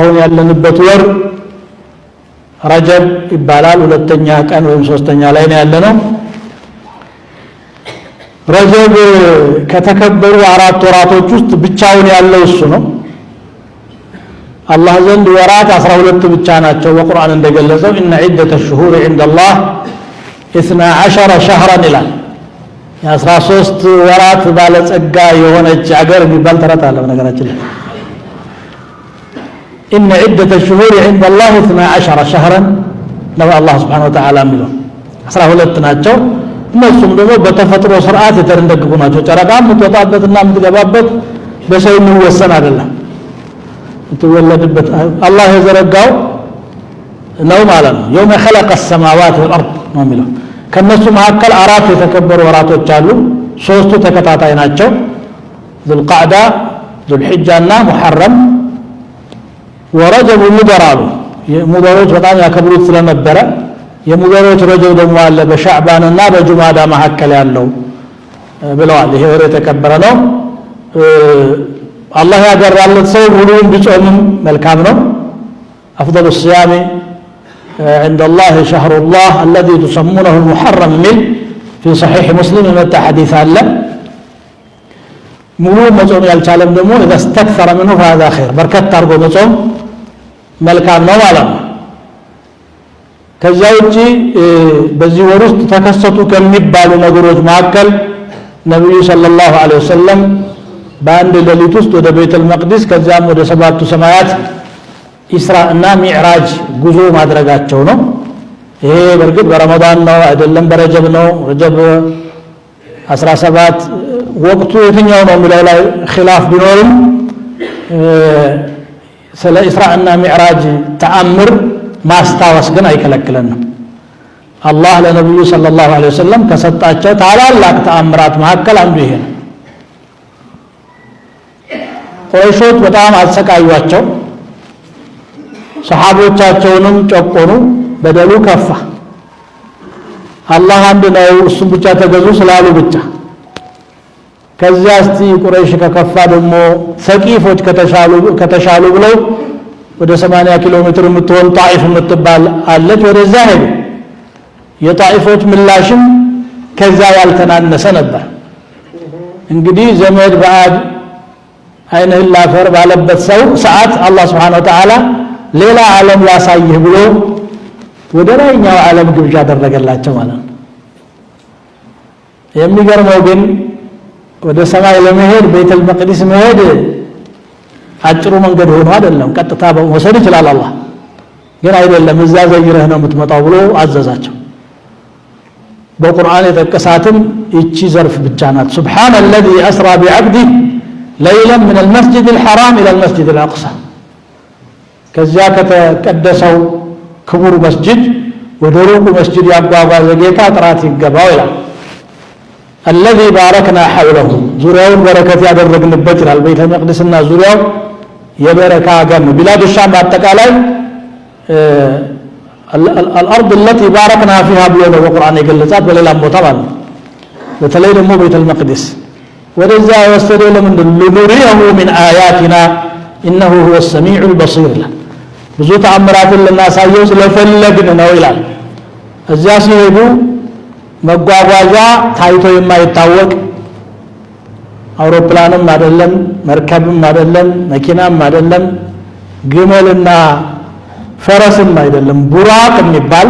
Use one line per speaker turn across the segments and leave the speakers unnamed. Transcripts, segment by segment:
አሁን ያለንበት ወር ረጀብ ይባላል ሁለተኛ ቀን ወይም ሶስተኛ ላይ ነው ያለነው ረጀብ ከተከበሩ አራት ወራቶች ውስጥ ብቻውን ያለው እሱ ነው አላህ ዘንድ ወራት 12 ብቻ ናቸው በቁርአን እንደገለጸው ان عده الشهور عند الله 12 شهرا ይላል የ13 ወራት ባለጸጋ የሆነች ሀገር የሚባል ተረት አለ በነገራችን ላይ ان عده الشهور عند الله 12 شهرا ነው አላህ Subhanahu Wa Ta'ala የሚለው 12 ናቸው እነሱም ደግሞ በተፈጥሮ ሥርዓት የተደነገጉ ናቸው ጨረቃ የምትወጣበትና የምትገባበት በሰው የሚወሰን አይደለም ትወለድበት አላህ የዘረጋው ነው ማለት ነው يوم خلق السماوات والارض ነው የሚለው ከነሱ መካከል አራት የተከበሩ ወራቶች አሉ ሶስቱ ተከታታይ ናቸው ذو القعدة ذو الحجة እና محرم ورجب مدرال ሙደሮች በጣም ያከብሩት ስለነበረ የሙደሮች ረጀብ ደግሞ አለ በሻዕባንና በጁማዳ መካከል ያለው ብለዋል ይሄ ወር የተከበረ ነው አላህ ያገራለት ሰው ሙሉውን ቢጾምም መልካም ነው أفضل الصيام عند الله شهر الله الذي تسمونه المحرم من في صحيح مسلم متى حديث الله ሙሉ መጾም ያልቻለም ደግሞ اذا استكثر منه فهذا خير በርከት አድርጎ መጾም መልካም ነው ማለት ነው ከዛውጪ በዚህ ወር ውስጥ ተከሰቱ ከሚባሉ ነገሮች መካከል ነብዩ ሰለላሁ ዐለይሂ ወሰለም በአንድ ሌሊት ውስጥ ወደ ቤተል መቅደስ ከዛም ወደ ሰባቱ ሰማያት ኢስራ እና ሚዕራጅ ጉዞ ማድረጋቸው ነው ይሄ በርግጥ በረመዳን ነው አይደለም በረጀብ ነው ረጀብ 17 ወቅቱ የትኛው ነው የሚለው ላይ ኺላፍ ቢኖርም ስለ ኢስራ እና ሚዕራጅ ተአምር ማስታወስ ግን አይከለክለንም አላህ ለነብዩ ሰለላሁ ዐለይሂ ወሰለም ከሰጣቸው ታላላቅ ተአምራት መካከል አንዱ ይሄ ነው ቁረይሾች በጣም አሰቃዩአቸው ሰሃቦቻቸውንም ጨቆኑ በደሉ ከፋ አላህ አንድ ነው እሱን ብቻ ተገዙ ስላሉ ብቻ ከዚያ እስቲ ቁረይሽ ከከፋ ደግሞ ሰቂፎች ከተሻሉ ብለው ወደ 80 ኪሎ ሜትር የምትሆን ጣይፍ የምትባል አለች ወደዛ ሄዱ የጣይፎች ምላሽም ከዛ ያልተናነሰ ነበር እንግዲህ ዘመድ ባድ አይነህ ላፈር ባለበት ሰዓት አላህ Subhanahu Wa Ta'ala ሌላ ዓለም ያሳይህ ብሎ ወደ ላይኛው ዓለም ግብዣ አደረገላቸው ማለት ነው የሚገርመው ግን ወደ ሰማይ ለመሄድ ቤተል መቅደስ መሄድ አጭሩ መንገድ ሆኖ አይደለም ቀጥታ በመውሰድ ይችላል አላህ ግን አይደለም እዛ ዘይረህ ነው የምትመጣው ብሎ አዘዛቸው በቁርአን የተቀሳተም እቺ ዘርፍ ብቻ ናት سبحان الذي اسرى بعبده ليلا من المسجد الحرام الى المسجد الاقصى ከዚያ ከተቀደሰው ክቡር መስጂድ ወደ ሩቁ መስጂድ ያጓጓዘ ጌታ ጥራት ይገባው ይላል الذي باركنا حوله ዙሪያውን በረከት ያደረግንበት ይላል ቤተ መቅደስና ዙሪያው የበረካ ሀገር ነው ቢላድ ሻም በአጠቃላይ الارض التي باركنا فيها ብሎ ነው በቁርአን የገለጻት በሌላም ቦታ ማለት ነው በተለይ ደግሞ ቤተ መቅደስ ወደዛ ወሰደው ለምንድን لنريه من آياتنا إنه هو السميع البصير ብዙ ተአምራትን ለናሳየው ስለፈለግን ነው ይላል እዚያ ሲሄዱ መጓጓዣ ታይቶ የማይታወቅ አውሮፕላንም አይደለም መርከብም አይደለም መኪናም አይደለም ግመልና ፈረስም አይደለም ቡራቅ የሚባል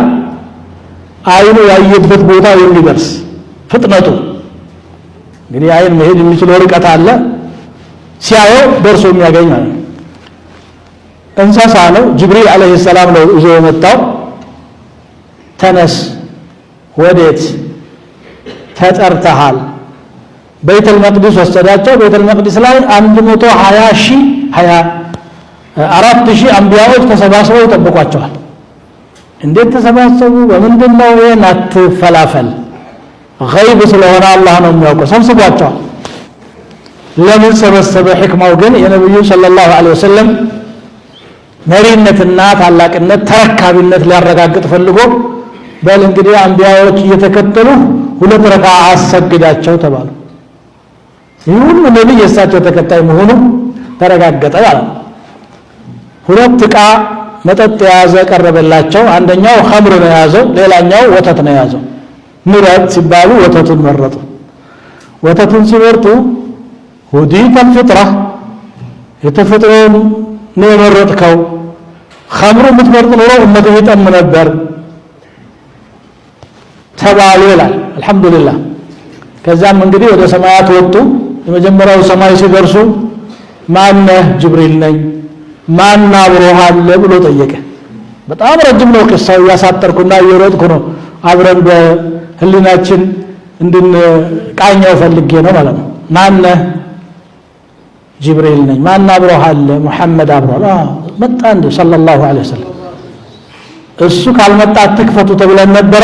አይኑ ያየበት ቦታ የሚደርስ ፍጥነቱ እንግዲህ አይን መሄድ የሚችለው ርቀት አለ ሲያየው ደርሶ የሚያገኝ ነው እንስሳ ነው ጅብሪል አለይሂ ሰላም ነው ይዞ የመጣው ተነስ ወዴት ተጠርተሃል ቤተል መቅደስ ወሰዳቸው ቤተል መቅደስ ላይ 120,000 አንቢያዎች ተሰባስበው ይጠብቋቸዋል እንዴት ተሰባሰቡ በምንድነው አትፈላፈል غيب ስለሆነ አላህ ነው የሚያውቀው ሰብስቧቸዋል ለምን ሰበሰበ ህክማው ግን የነብዩ ሰለላሁ ዐለይሂ ወሰለም መሪነትና ታላቅነት ተረካቢነት ሊያረጋግጥ ፈልጎ በል እንግዲህ አንቢያዎች እየተከተሉ ሁለት ረካ አሰግዳቸው ተባሉ ይሁን ነብይ የሳቸው ተከታይ መሆኑ ተረጋገጠ ማለት ሁለት ዕቃ መጠጥ የያዘ ቀረበላቸው። አንደኛው ኸምር ነው የያዘው፣ ሌላኛው ወተት ነው የያዘው። ምረጥ ሲባሉ ወተቱን መረጡ። ወተቱን ሲመርጡ ሁዲተል ፊጥራ የተፈጥሮን ነው የመረጥከው፣ ኸምሩ የምትመርጥ ኖሮ እመትህ ይጠም ነበር ተባሉ ይላል። አልሐምዱሊላህ። ከዛም እንግዲህ ወደ ሰማያት ወጡ። የመጀመሪያው ሰማይ ሲደርሱ ማነህ? ጅብሪል ነኝ። ማን አብሮህ አለ ብሎ ጠየቀ። በጣም ረጅም ነው ቂሳው፣ እያሳጠርኩና እየሮጥኩ ነው አብረን በህሊናችን እንድንቃኘው ፈልጌ ነው ማለት ነው። ማነህ? ጅብሪል ነኝ። ማን አብሮህ አለ? ሙሐመድ አብሮህ መጣ እንደ ሰለላሁ ዐለይሂ ወሰለም። እሱ ካልመጣ አትክፈቱ ተብለን ነበረ።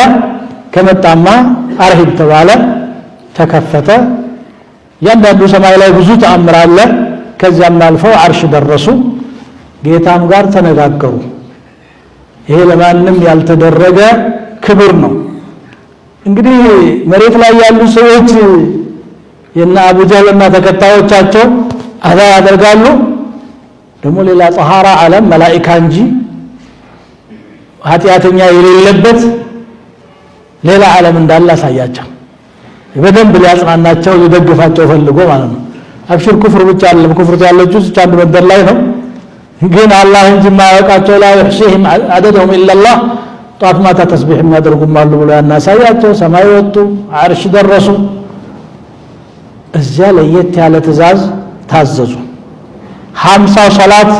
ከመጣማ አርሂብ ተባለ፣ ተከፈተ። ያንዳንዱ ሰማይ ላይ ብዙ ተአምር አለ። ከዚያም አልፈው አርሽ ደረሱ፣ ጌታም ጋር ተነጋገሩ። ይሄ ለማንም ያልተደረገ ክብር ነው። እንግዲህ መሬት ላይ ያሉ ሰዎች የና አቡ ጀህልና ተከታዮቻቸው አዛ ያደርጋሉ። ደግሞ ሌላ ጣሃራ ዓለም መላኢካ እንጂ ኃጢአተኛ የሌለበት ሌላ ዓለም እንዳለ አሳያቸው። በደንብ ሊያጽናናቸው ሊደግፋቸው ፈልጎ ማለት ነው። አብሽር ኩፍር ብቻ አይደለም፣ ኩፍር ያለችው እዚህ አንድ መንደር ላይ ነው። ግን አላህ እንጂ ማያውቃቸው ላ ይሕሲህም አደደሁም ኢላላህ ጧት ማታ ተስቢሕ የሚያደርጉም አሉ ብሎ ያናሳያቸው። ሰማይ ወጡ፣ አርሽ ደረሱ። እዚያ ለየት ያለ ትእዛዝ ታዘዙ። 50 ሰላት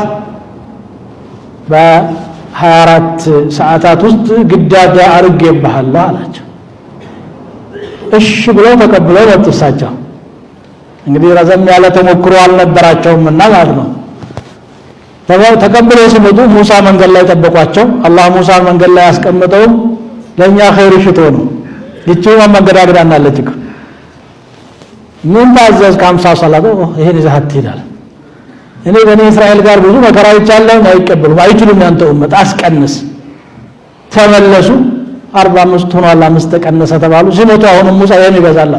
በ24 ሰዓታት ውስጥ ግዳጅ አድርጌብሃለሁ አላቸው። እሺ ብለው ተቀብለው ወጡ። እሳቸው እንግዲህ ረዘም ያለ ተሞክሮ አልነበራቸውም እና ማለት ነው። ተቀብለው ሲመጡ ሙሳ መንገድ ላይ ጠበቋቸው። አላህ ሙሳን መንገድ ላይ ያስቀመጠው ለእኛ ኸይር ሽቶ ነው። ይቺው መንገዳግዳናለች እኮ ምን ታዘዝ? 50 ሰላት ይሄን ይዘህ አትሄዳል። እኔ በእኔ እስራኤል ጋር ብዙ መከራ ይቻላል፣ አይቀበሉም፣ አይችሉም። ያንተ ኡመት አስቀንስ። ተመለሱ። 45 ሆኗል፣ 5 ተቀነሰ ተባሉ። ሲመጡ አሁንም ሙሳ ይሄን ይበዛል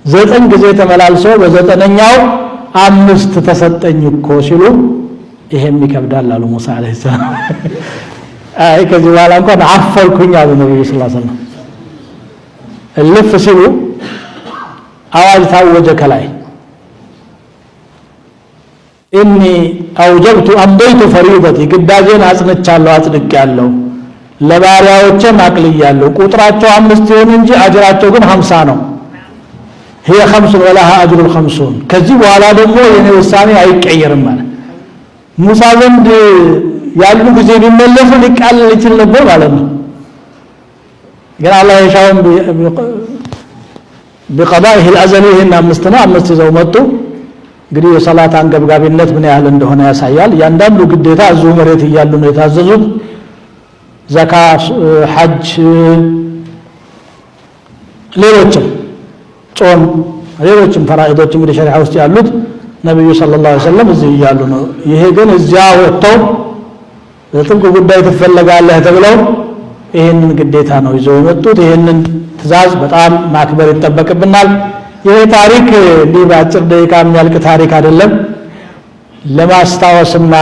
9 ጊዜ ተመላልሰው በ9ኛው 5 ተሰጠኝ እኮ ሲሉ ይሄም ይከብዳል አሉ ሙሳ አለይሂ ሰላም። አይ ከዚህ በኋላ እንኳን አፈርኩኝ አሉ ነብዩ ሰለላሁ ዐለይሂ ወሰለም። እልፍ ሲሉ አዋጅ ታወጀ ከላይ ኢኒ አውጀብቱ አምደይቱ ፈሪደቲ ግዳጄን አጽንቻለሁ፣ አጽድቄያለሁ፣ ለባሪያዎቼም አቅልያለሁ። ቁጥራቸው 5 ይሁን እንጂ አጅራቸው ግን 50 ነው። هي 5 ولها أجر 50። ከዚህ በኋላ ደግሞ የኔ ውሳኔ አይቀየርም ማለት ሙሳ ዘንድ ያሉ ጊዜ ቢመለሱ ሊቃለል ይችል ነበር ማለት ነው። ግን አላህ የሻውን بقضائه الأزلي هنا 5 ነው። 5 ይዘው መጡ። እንግዲህ የሰላት አንገብጋቢነት ምን ያህል እንደሆነ ያሳያል። ያንዳንዱ ግዴታ እዚሁ መሬት እያሉ ነው የታዘዙት። ዘካ፣ ሐጅ፣ ሌሎችም ጾም፣ ሌሎችም ፈራኢዶች እንግዲህ ሸሪዓ ውስጥ ያሉት ነብዩ ሰለላሁ ዐለይሂ ወሰለም እዚህ እያሉ ነው። ይሄ ግን እዚያ ወጥተው ለጥብቅ ጉዳይ ትፈለጋለህ ተብለው ይሄንን ግዴታ ነው ይዘው የመጡት። ይሄንን ትእዛዝ በጣም ማክበር ይጠበቅብናል። ይሄ ታሪክ እንዲህ በአጭር ደቂቃ የሚያልቅ ታሪክ አይደለም። ለማስታወስና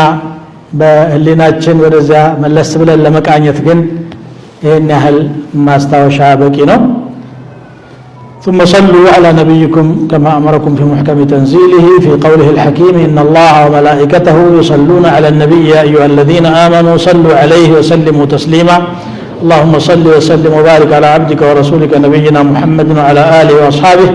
በህሊናችን ወደዚያ መለስ ብለን ለመቃኘት ግን ይሄን ያህል ማስታወሻ በቂ ነው። ثم صلوا على نبيكم كما أمركم في محكم تنزيله في قوله الحكيم إن الله وملائكته يصلون على النبي يا أيها الذين آمنوا صلوا عليه وسلموا تسليما اللهم صل وسلم وبارك على عبدك ورسولك نبينا محمد وعلى آله وأصحابه